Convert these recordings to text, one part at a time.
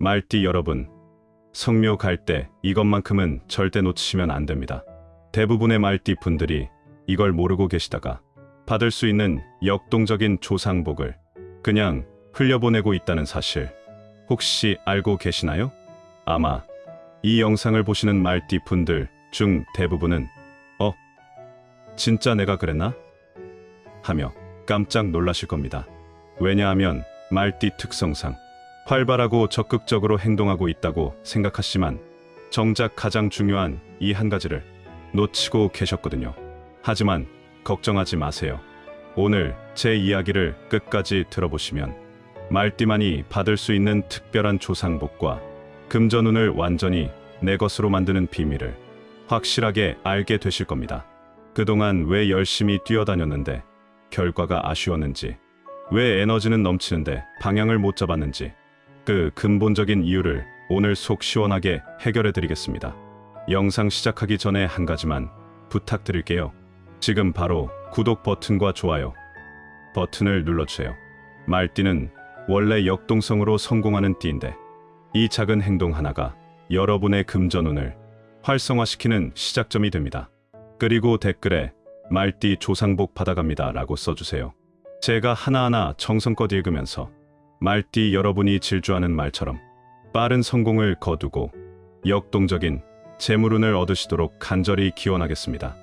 말띠 여러분, 성묘 갈 때 이것만큼은 절대 놓치시면 안 됩니다. 대부분의 말띠 분들이 이걸 모르고 계시다가 받을 수 있는 역동적인 조상복을 그냥 흘려보내고 있다는 사실 혹시 알고 계시나요? 아마 이 영상을 보시는 말띠 분들 중 대부분은 진짜 내가 그랬나? 하며 깜짝 놀라실 겁니다. 왜냐하면 말띠 특성상 활발하고 적극적으로 행동하고 있다고 생각하시지만 정작 가장 중요한 이 한 가지를 놓치고 계셨거든요. 하지만 걱정하지 마세요. 오늘 제 이야기를 끝까지 들어보시면 말띠만이 받을 수 있는 특별한 조상복과 금전운을 완전히 내 것으로 만드는 비밀을 확실하게 알게 되실 겁니다. 그동안 왜 열심히 뛰어다녔는데 결과가 아쉬웠는지, 왜 에너지는 넘치는데 방향을 못 잡았는지, 그 근본적인 이유를 오늘 속 시원하게 해결해 드리겠습니다. 영상 시작하기 전에 한 가지만 부탁드릴게요. 지금 바로 구독 버튼과 좋아요 버튼을 눌러주세요. 말띠는 원래 역동성으로 성공하는 띠인데 이 작은 행동 하나가 여러분의 금전운을 활성화시키는 시작점이 됩니다. 그리고 댓글에 말띠 조상복 받아갑니다 라고 써주세요. 제가 하나하나 정성껏 읽으면서 말띠 여러분이 질주하는 말처럼 빠른 성공을 거두고 역동적인 재물운을 얻으시도록 간절히 기원하겠습니다.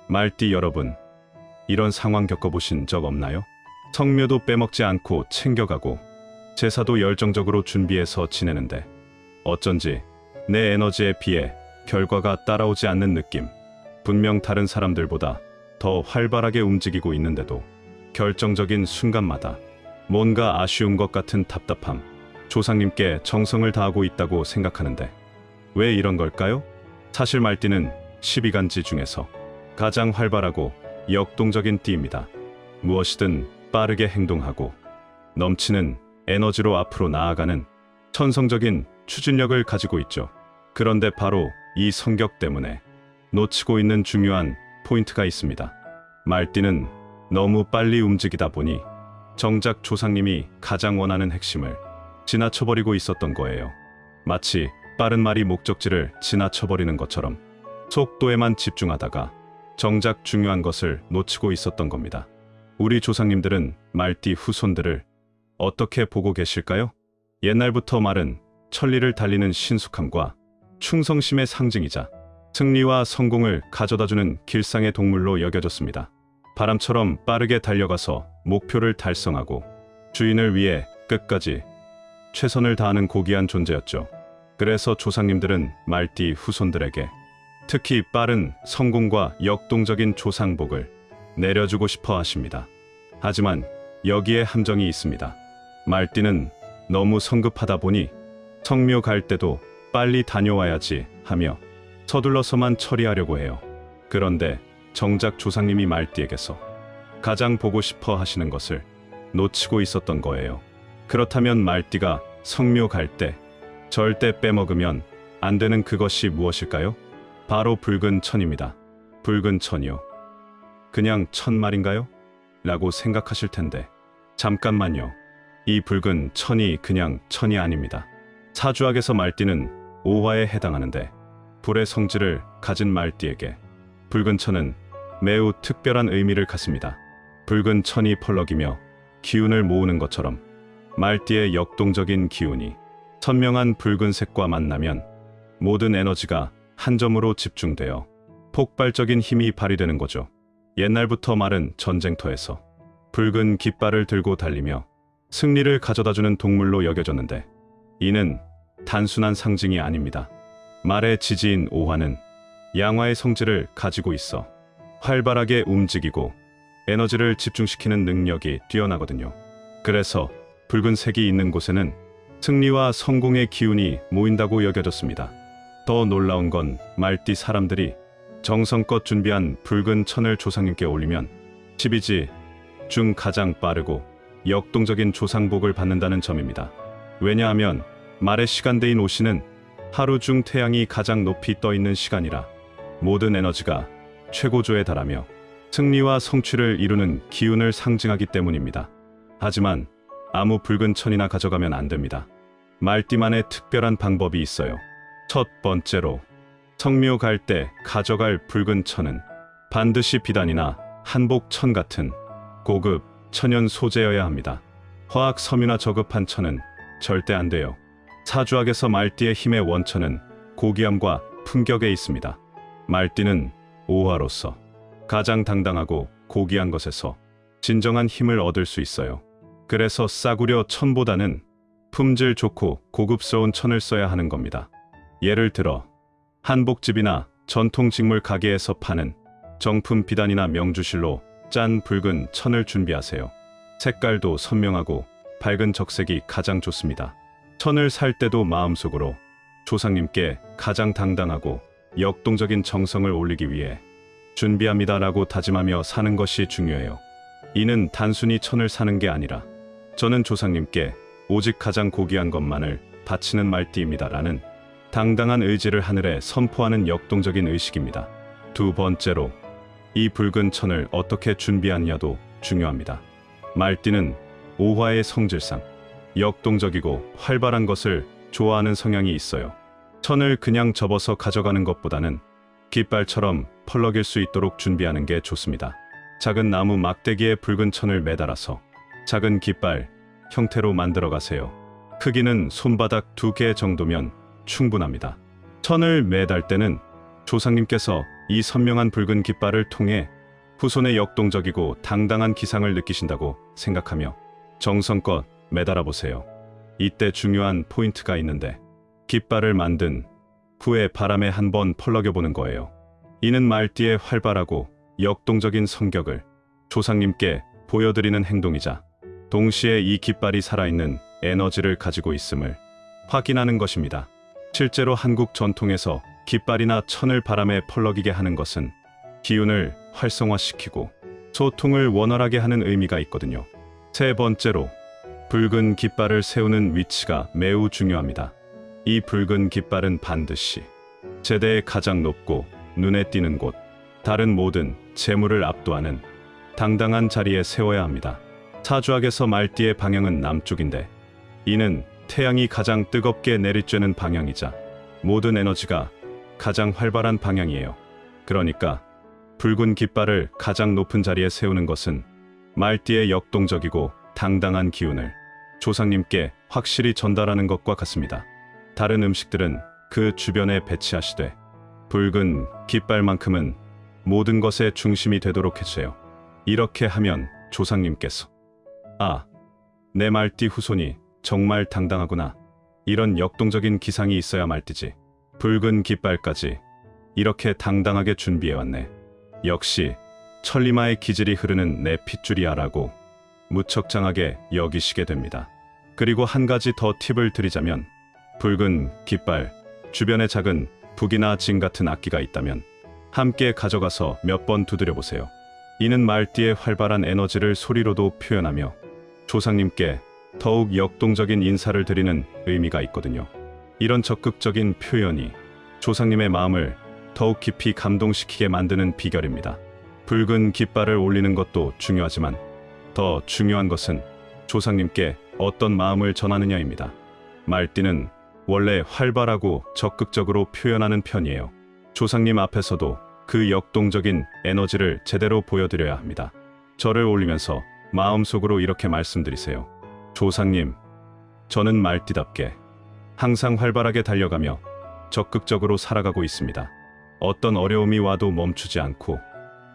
말띠 여러분, 이런 상황 겪어보신 적 없나요? 성묘도 빼먹지 않고 챙겨가고 제사도 열정적으로 준비해서 지내는데 어쩐지 내 에너지에 비해 결과가 따라오지 않는 느낌. 분명 다른 사람들보다 더 활발하게 움직이고 있는데도 결정적인 순간마다 뭔가 아쉬운 것 같은 답답함. 조상님께 정성을 다하고 있다고 생각하는데 왜 이런 걸까요? 사실 말띠는 12간지 중에서 가장 활발하고 역동적인 띠입니다. 무엇이든 빠르게 행동하고 넘치는 에너지로 앞으로 나아가는 천성적인 추진력을 가지고 있죠. 그런데 바로 이 성격 때문에 놓치고 있는 중요한 포인트가 있습니다. 말띠는 너무 빨리 움직이다 보니 정작 조상님이 가장 원하는 핵심을 지나쳐버리고 있었던 거예요. 마치 빠른 말이 목적지를 지나쳐버리는 것처럼 속도에만 집중하다가 정작 중요한 것을 놓치고 있었던 겁니다. 우리 조상님들은 말띠 후손들을 어떻게 보고 계실까요? 옛날부터 말은 천리를 달리는 신숙함과 충성심의 상징이자 승리와 성공을 가져다주는 길상의 동물로 여겨졌습니다. 바람처럼 빠르게 달려가서 목표를 달성하고 주인을 위해 끝까지 최선을 다하는 고귀한 존재였죠. 그래서 조상님들은 말띠 후손들에게 특히 빠른 성공과 역동적인 조상복을 내려주고 싶어 하십니다. 하지만 여기에 함정이 있습니다. 말띠는 너무 성급하다 보니 성묘 갈 때도 빨리 다녀와야지 하며 서둘러서만 처리하려고 해요. 그런데 정작 조상님이 말띠에게서 가장 보고 싶어 하시는 것을 놓치고 있었던 거예요. 그렇다면 말띠가 성묘 갈 때 절대 빼먹으면 안 되는 그것이 무엇일까요? 바로 붉은 천입니다. 붉은 천이요. 그냥 천 말인가요? 라고 생각하실 텐데 잠깐만요. 이 붉은 천이 그냥 천이 아닙니다. 사주학에서 말띠는 오화에 해당하는데 불의 성질을 가진 말띠에게 붉은 천은 매우 특별한 의미를 갖습니다. 붉은 천이 펄럭이며 기운을 모으는 것처럼 말띠의 역동적인 기운이 선명한 붉은색과 만나면 모든 에너지가 한 점으로 집중되어 폭발적인 힘이 발휘되는 거죠. 옛날부터 말은 전쟁터에서 붉은 깃발을 들고 달리며 승리를 가져다주는 동물로 여겨졌는데 이는 단순한 상징이 아닙니다. 말의 지지인 오화는 양화의 성질을 가지고 있어 활발하게 움직이고 에너지를 집중시키는 능력이 뛰어나거든요. 그래서 붉은색이 있는 곳에는 승리와 성공의 기운이 모인다고 여겨졌습니다. 더 놀라운 건 말띠 사람들이 정성껏 준비한 붉은 천을 조상님께 올리면 12지 중 가장 빠르고 역동적인 조상복을 받는다는 점입니다. 왜냐하면 말의 시간대인 오시는 하루 중 태양이 가장 높이 떠 있는 시간이라 모든 에너지가 최고조에 달하며 승리와 성취를 이루는 기운을 상징하기 때문입니다. 하지만 아무 붉은 천이나 가져가면 안 됩니다. 말띠만의 특별한 방법이 있어요. 첫 번째로, 성묘 갈 때 가져갈 붉은 천은 반드시 비단이나 한복천 같은 고급 천연 소재여야 합니다. 화학 섬유나 저급한 천은 절대 안 돼요. 사주학에서 말띠의 힘의 원천은 고귀함과 품격에 있습니다. 말띠는 오화로서 가장 당당하고 고귀한 것에서 진정한 힘을 얻을 수 있어요. 그래서 싸구려 천보다는 품질 좋고 고급스러운 천을 써야 하는 겁니다. 예를 들어 한복집이나 전통직물 가게에서 파는 정품 비단이나 명주실로 짠 붉은 천을 준비하세요. 색깔도 선명하고 밝은 적색이 가장 좋습니다. 천을 살 때도 마음속으로 조상님께 가장 당당하고 역동적인 정성을 올리기 위해 준비합니다라고 다짐하며 사는 것이 중요해요. 이는 단순히 천을 사는 게 아니라 저는 조상님께 오직 가장 고귀한 것만을 바치는 말띠입니다라는 당당한 의지를 하늘에 선포하는 역동적인 의식입니다. 두 번째로, 이 붉은 천을 어떻게 준비하느냐도 중요합니다. 말띠는 오화의 성질상 역동적이고 활발한 것을 좋아하는 성향이 있어요. 천을 그냥 접어서 가져가는 것보다는 깃발처럼 펄럭일 수 있도록 준비하는 게 좋습니다. 작은 나무 막대기에 붉은 천을 매달아서 작은 깃발 형태로 만들어 가세요. 크기는 손바닥 2개 정도면 충분합니다. 천을 매달 때는 조상님께서 이 선명한 붉은 깃발을 통해 후손의 역동적이고 당당한 기상을 느끼신다고 생각하며 정성껏 매달아 보세요. 이때 중요한 포인트가 있는데 깃발을 만든 후에 바람에 한번 펄럭여 보는 거예요. 이는 말띠의 활발하고 역동적인 성격을 조상님께 보여드리는 행동이자 동시에 이 깃발이 살아있는 에너지를 가지고 있음을 확인하는 것입니다. 실제로 한국 전통에서 깃발이나 천을 바람에 펄럭이게 하는 것은 기운을 활성화시키고 소통을 원활하게 하는 의미가 있거든요. 세 번째로, 붉은 깃발을 세우는 위치가 매우 중요합니다. 이 붉은 깃발은 반드시 제대의 가장 높고 눈에 띄는 곳, 다른 모든 재물을 압도하는 당당한 자리에 세워야 합니다. 사주학에서 말띠의 방향은 남쪽인데 이는 태양이 가장 뜨겁게 내리쬐는 방향이자 모든 에너지가 가장 활발한 방향이에요. 그러니까 붉은 깃발을 가장 높은 자리에 세우는 것은 말띠의 역동적이고 당당한 기운을 조상님께 확실히 전달하는 것과 같습니다. 다른 음식들은 그 주변에 배치하시되 붉은 깃발만큼은 모든 것의 중심이 되도록 해주세요. 이렇게 하면 조상님께서 아, 내 말띠 후손이 정말 당당하구나, 이런 역동적인 기상이 있어야 말띠지, 붉은 깃발까지 이렇게 당당하게 준비해왔네, 역시 천리마의 기질이 흐르는 내 핏줄이야라고 무척장하게 여기시게 됩니다. 그리고 한 가지 더 팁을 드리자면 붉은 깃발 주변에 작은 북이나 진 같은 악기가 있다면 함께 가져가서 몇 번 두드려 보세요. 이는 말띠의 활발한 에너지를 소리로도 표현하며 조상님께 더욱 역동적인 인사를 드리는 의미가 있거든요. 이런 적극적인 표현이 조상님의 마음을 더욱 깊이 감동시키게 만드는 비결입니다. 붉은 깃발을 올리는 것도 중요하지만 더 중요한 것은 조상님께 어떤 마음을 전하느냐입니다. 말띠는 원래 활발하고 적극적으로 표현하는 편이에요. 조상님 앞에서도 그 역동적인 에너지를 제대로 보여드려야 합니다. 절을 올리면서 마음속으로 이렇게 말씀드리세요. 조상님, 저는 말띠답게 항상 활발하게 달려가며 적극적으로 살아가고 있습니다. 어떤 어려움이 와도 멈추지 않고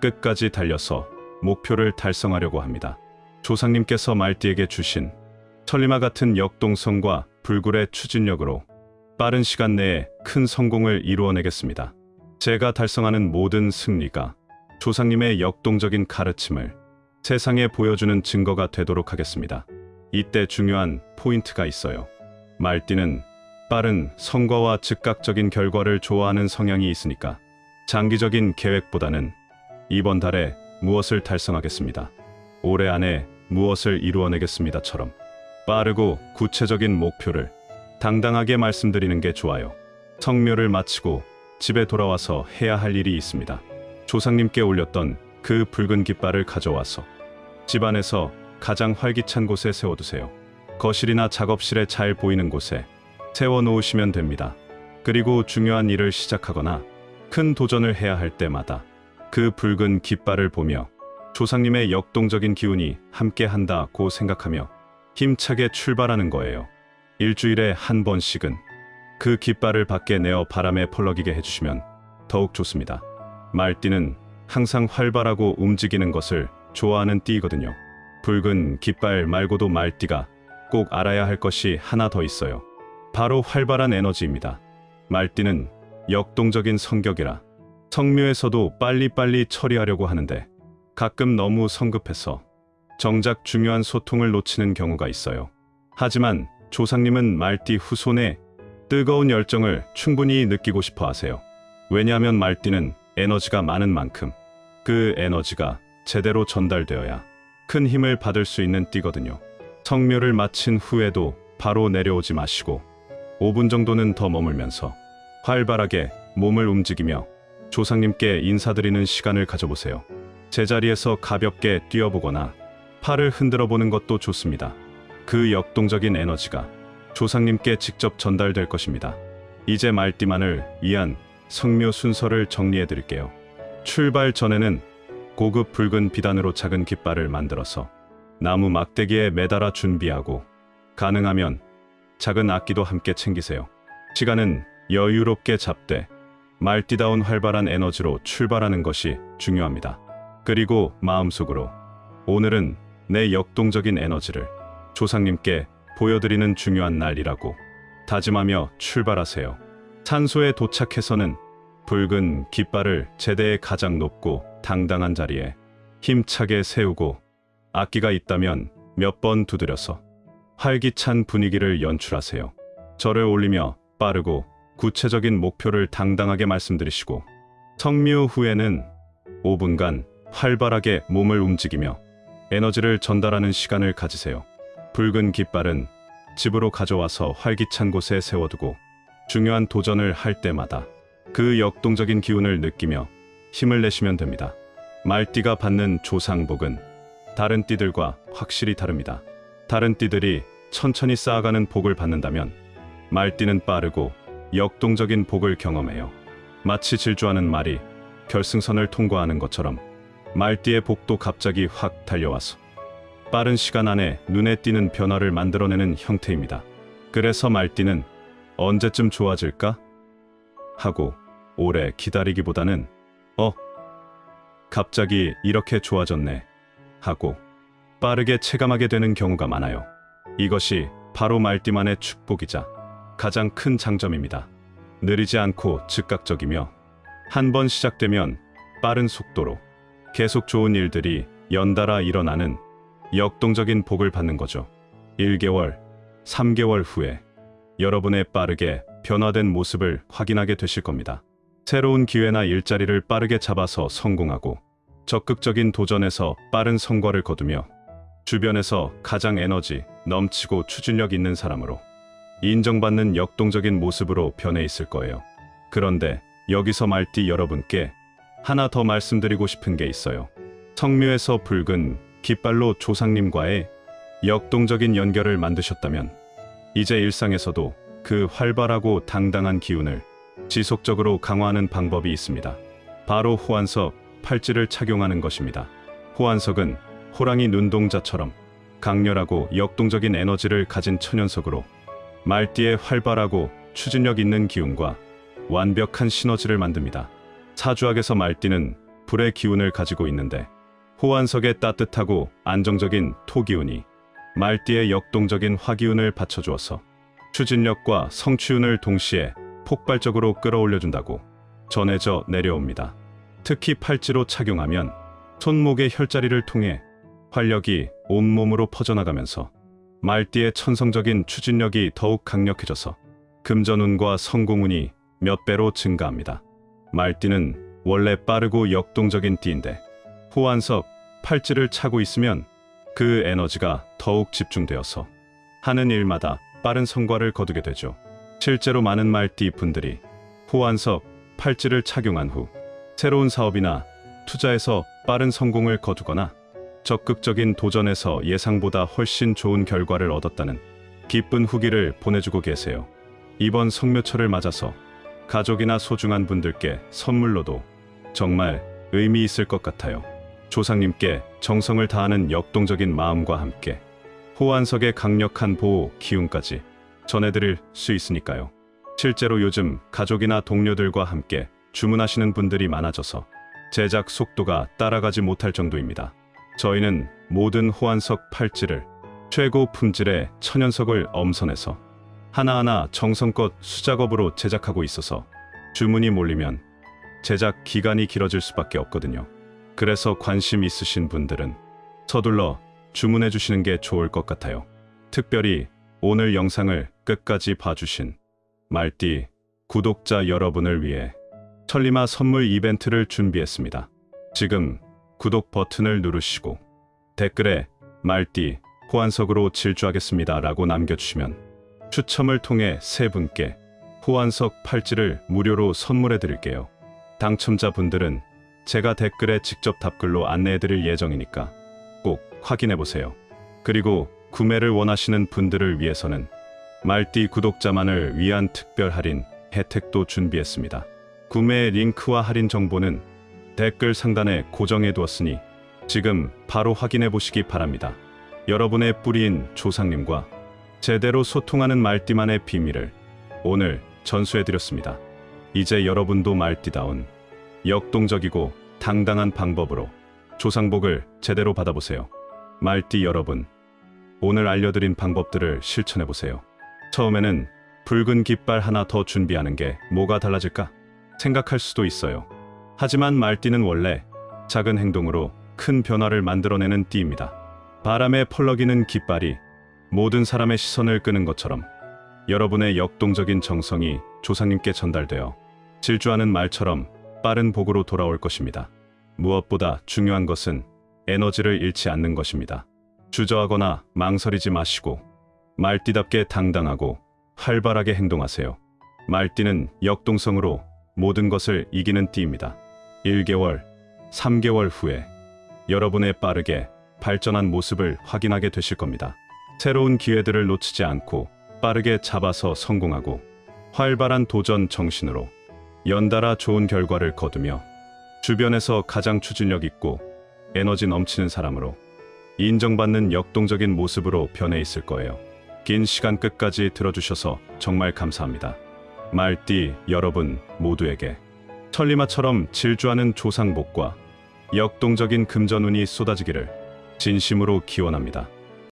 끝까지 달려서 목표를 달성하려고 합니다. 조상님께서 말띠에게 주신 천리마 같은 역동성과 불굴의 추진력으로 빠른 시간 내에 큰 성공을 이루어내겠습니다. 제가 달성하는 모든 승리가 조상님의 역동적인 가르침을 세상에 보여주는 증거가 되도록 하겠습니다. 이때 중요한 포인트가 있어요. 말띠는 빠른 성과와 즉각적인 결과를 좋아하는 성향이 있으니까 장기적인 계획보다는 이번 달에 무엇을 달성하겠습니다, 올해 안에 무엇을 이루어내겠습니다처럼 빠르고 구체적인 목표를 당당하게 말씀드리는 게 좋아요. 성묘를 마치고 집에 돌아와서 해야 할 일이 있습니다. 조상님께 올렸던 그 붉은 깃발을 가져와서 집안에서 가장 활기찬 곳에 세워두세요. 거실이나 작업실에 잘 보이는 곳에 세워놓으시면 됩니다. 그리고 중요한 일을 시작하거나 큰 도전을 해야 할 때마다 그 붉은 깃발을 보며 조상님의 역동적인 기운이 함께한다고 생각하며 힘차게 출발하는 거예요. 일주일에 한 번씩은 그 깃발을 밖에 내어 바람에 펄럭이게 해주시면 더욱 좋습니다. 말띠는 항상 활발하고 움직이는 것을 좋아하는 띠이거든요. 붉은 깃발 말고도 말띠가 꼭 알아야 할 것이 하나 더 있어요. 바로 활발한 에너지입니다. 말띠는 역동적인 성격이라 성묘에서도 빨리빨리 처리하려고 하는데 가끔 너무 성급해서 정작 중요한 소통을 놓치는 경우가 있어요. 하지만 조상님은 말띠 후손의 뜨거운 열정을 충분히 느끼고 싶어 하세요. 왜냐하면 말띠는 에너지가 많은 만큼 그 에너지가 제대로 전달되어야 큰 힘을 받을 수 있는 띠거든요. 성묘를 마친 후에도 바로 내려오지 마시고 5분 정도는 더 머물면서 활발하게 몸을 움직이며 조상님께 인사드리는 시간을 가져보세요. 제자리에서 가볍게 뛰어보거나 팔을 흔들어 보는 것도 좋습니다. 그 역동적인 에너지가 조상님께 직접 전달될 것입니다. 이제 말띠만을 위한 성묘 순서를 정리해 드릴게요. 출발 전에는 고급 붉은 비단으로 작은 깃발을 만들어서 나무 막대기에 매달아 준비하고 가능하면 작은 악기도 함께 챙기세요. 시간은 여유롭게 잡되 말띠다운 활발한 에너지로 출발하는 것이 중요합니다. 그리고 마음속으로 오늘은 내 역동적인 에너지를 조상님께 보여드리는 중요한 날이라고 다짐하며 출발하세요. 산소에 도착해서는 붉은 깃발을 제대의 가장 높고 당당한 자리에 힘차게 세우고 악기가 있다면 몇 번 두드려서 활기찬 분위기를 연출하세요. 절을 올리며 빠르고 구체적인 목표를 당당하게 말씀드리시고 성묘 후에는 5분간 활발하게 몸을 움직이며 에너지를 전달하는 시간을 가지세요. 붉은 깃발은 집으로 가져와서 활기찬 곳에 세워두고 중요한 도전을 할 때마다 그 역동적인 기운을 느끼며 힘을 내시면 됩니다. 말띠가 받는 조상복은 다른 띠들과 확실히 다릅니다. 다른 띠들이 천천히 쌓아가는 복을 받는다면 말띠는 빠르고 역동적인 복을 경험해요. 마치 질주하는 말이 결승선을 통과하는 것처럼 말띠의 복도 갑자기 확 달려와서 빠른 시간 안에 눈에 띄는 변화를 만들어내는 형태입니다. 그래서 말띠는 언제쯤 좋아질까? 하고 오래 기다리기보다는 갑자기 이렇게 좋아졌네 하고 빠르게 체감하게 되는 경우가 많아요. 이것이 바로 말띠만의 축복이자 가장 큰 장점입니다. 느리지 않고 즉각적이며 한 번 시작되면 빠른 속도로 계속 좋은 일들이 연달아 일어나는 역동적인 복을 받는 거죠. 1개월, 3개월 후에 여러분의 빠르게 변화된 모습을 확인하게 되실 겁니다. 새로운 기회나 일자리를 빠르게 잡아서 성공하고 적극적인 도전에서 빠른 성과를 거두며 주변에서 가장 에너지 넘치고 추진력 있는 사람으로 인정받는 역동적인 모습으로 변해 있을 거예요. 그런데 여기서 말띠 여러분께 하나 더 말씀드리고 싶은 게 있어요. 성묘에서 붉은 깃발로 조상님과의 역동적인 연결을 만드셨다면 이제 일상에서도 그 활발하고 당당한 기운을 지속적으로 강화하는 방법이 있습니다. 바로 호환석 팔찌를 착용하는 것입니다. 호환석은 호랑이 눈동자처럼 강렬하고 역동적인 에너지를 가진 천연석으로 말띠의 활발하고 추진력 있는 기운과 완벽한 시너지를 만듭니다. 사주학에서 말띠는 불의 기운을 가지고 있는데 호환석의 따뜻하고 안정적인 토기운이 말띠의 역동적인 화기운을 받쳐주어서 추진력과 성취운을 동시에 폭발적으로 끌어올려준다고 전해져 내려옵니다. 특히 팔찌로 착용하면 손목의 혈자리를 통해 활력이 온몸으로 퍼져나가면서 말띠의 천성적인 추진력이 더욱 강력해져서 금전운과 성공운이 몇 배로 증가합니다. 말띠는 원래 빠르고 역동적인 띠인데 호환석 팔찌를 차고 있으면 그 에너지가 더욱 집중되어서 하는 일마다 빠른 성과를 거두게 되죠. 실제로 많은 말띠 분들이 호환석 팔찌를 착용한 후 새로운 사업이나 투자에서 빠른 성공을 거두거나 적극적인 도전에서 예상보다 훨씬 좋은 결과를 얻었다는 기쁜 후기를 보내주고 계세요. 이번 성묘철을 맞아서 가족이나 소중한 분들께 선물로도 정말 의미 있을 것 같아요. 조상님께 정성을 다하는 역동적인 마음과 함께 호환석의 강력한 보호 기운까지 전해드릴 수 있으니까요. 실제로 요즘 가족이나 동료들과 함께 주문하시는 분들이 많아져서 제작 속도가 따라가지 못할 정도입니다. 저희는 모든 호환석 팔찌를 최고 품질의 천연석을 엄선해서 하나하나 정성껏 수작업으로 제작하고 있어서 주문이 몰리면 제작 기간이 길어질 수밖에 없거든요. 그래서 관심 있으신 분들은 서둘러 주문해 주시는 게 좋을 것 같아요. 특별히 오늘 영상을 끝까지 봐주신 말띠 구독자 여러분을 위해 천리마 선물 이벤트를 준비했습니다. 지금 구독 버튼을 누르시고 댓글에 말띠 호환석으로 질주하겠습니다 라고 남겨주시면 추첨을 통해 3분께 호환석 팔찌를 무료로 선물해 드릴게요. 당첨자분들은 제가 댓글에 직접 답글로 안내해 드릴 예정이니까 꼭 확인해 보세요. 그리고 구매를 원하시는 분들을 위해서는 말띠 구독자만을 위한 특별 할인 혜택도 준비했습니다. 구매 링크와 할인 정보는 댓글 상단에 고정해 두었으니 지금 바로 확인해 보시기 바랍니다. 여러분의 뿌리인 조상님과 제대로 소통하는 말띠만의 비밀을 오늘 전수해 드렸습니다. 이제 여러분도 말띠다운 역동적이고 당당한 방법으로 조상복을 제대로 받아보세요. 말띠 여러분, 오늘 알려드린 방법들을 실천해보세요. 처음에는 붉은 깃발 하나 더 준비하는 게 뭐가 달라질까 생각할 수도 있어요. 하지만 말띠는 원래 작은 행동으로 큰 변화를 만들어내는 띠입니다. 바람에 펄럭이는 깃발이 모든 사람의 시선을 끄는 것처럼 여러분의 역동적인 정성이 조상님께 전달되어 질주하는 말처럼 빠른 복으로 돌아올 것입니다. 무엇보다 중요한 것은 에너지를 잃지 않는 것입니다. 주저하거나 망설이지 마시고 말띠답게 당당하고 활발하게 행동하세요. 말띠는 역동성으로 모든 것을 이기는 띠입니다. 1개월, 3개월 후에 여러분의 빠르게 발전한 모습을 확인하게 되실 겁니다. 새로운 기회들을 놓치지 않고 빠르게 잡아서 성공하고 활발한 도전 정신으로 연달아 좋은 결과를 거두며 주변에서 가장 추진력 있고 에너지 넘치는 사람으로 인정받는 역동적인 모습으로 변해 있을 거예요. 긴 시간 끝까지 들어주셔서 정말 감사합니다. 말띠 여러분 모두에게 천리마처럼 질주하는 조상복과 역동적인 금전운이 쏟아지기를 진심으로 기원합니다.